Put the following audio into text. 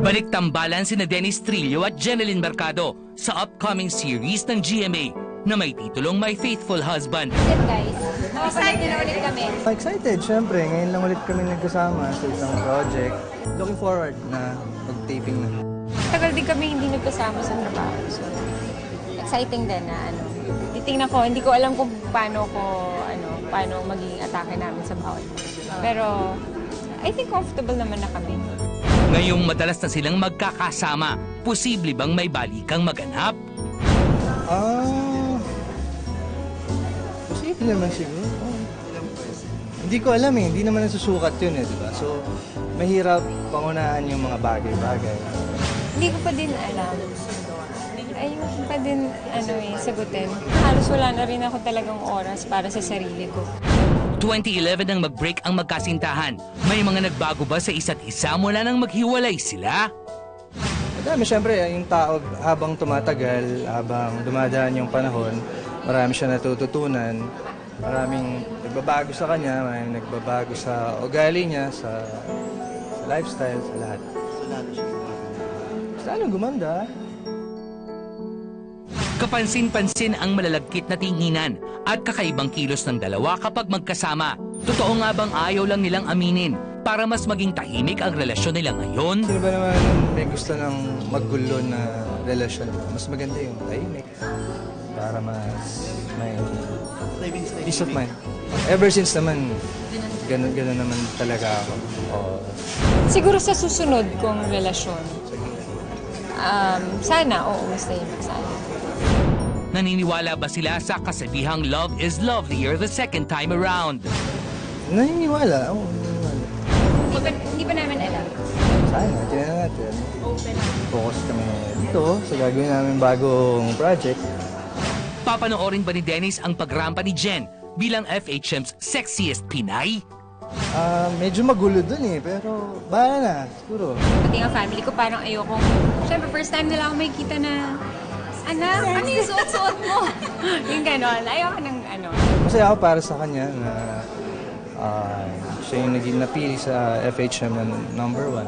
Balik tambalan sina Dennis Trillo at Jeneline Mercado sa upcoming series ng GMA na may titulong My Faithful Husband. Guys, excited na ulit kami. Excited, syempre. Ngayon lang ulit kami nagkasama sa isang project. Looking forward na mag-taping na. Tagal din kami hindi nagkasama sa trabaho. So, exciting din na titingnan ko, hindi ko alam kung paano magiging atake namin sa bawat. Pero, I think comfortable naman na kami. Ngayong madalas na silang magkakasama, posible bang may balikang maganap? Posible naman siguro. Hindi ko alam eh, hindi naman nasusukat yun eh, diba? So, mahirap pangunahan yung mga bagay-bagay. Hindi ko pa din alam. Ayun pa din, sagutin. Halos wala na rin ako talagang oras para sa sarili ko. 2011 nang mag-break ang magkasintahan. May mga nagbago ba sa isa't isa mula nang maghiwalay sila? Madami, syempre, yung tao habang tumatagal, habang dumadaan yung panahon, marami siya natututunan, maraming nagbabago sa kanya, maraming nagbabago sa ugali niya, sa lifestyle, sa lahat. Lalong gumanda. Kapansin-pansin ang malalagkit na tinginan at kakaibang kilos ng dalawa kapag magkasama. Totoo nga bang ayaw lang nilang aminin para mas maging tahimik ang relasyon nila ngayon? Sino ba naman may gusto ng maggulo na relasyon? Mas maganda yung tahimik para mas may peace of mind. Ever since naman, ganun naman talaga ako. Siguro sa susunod kong relasyon, sana, mas tahimik sana. Naniniwala ba sila sa kasabihang love is lovelier the second time around? Naniniwala. Oo, naniniwala. Hindi pa namin alam. Sana, tingnan natin. Focus kami dito sa gagawin namin bagong project. Papanoorin ba ni Dennis ang pagrampa ni Jen bilang FHM's sexiest Pinay? Medyo magulo dun eh, pero bahala na, siguro. Pati ang family ko parang ayokong, syempre first time nila ako makikita na, anak, ano yung suot-suot mo? Yung gano'n, ayoko ng Masaya ako para sa kanya na siya yung naging napili sa FHM na #1.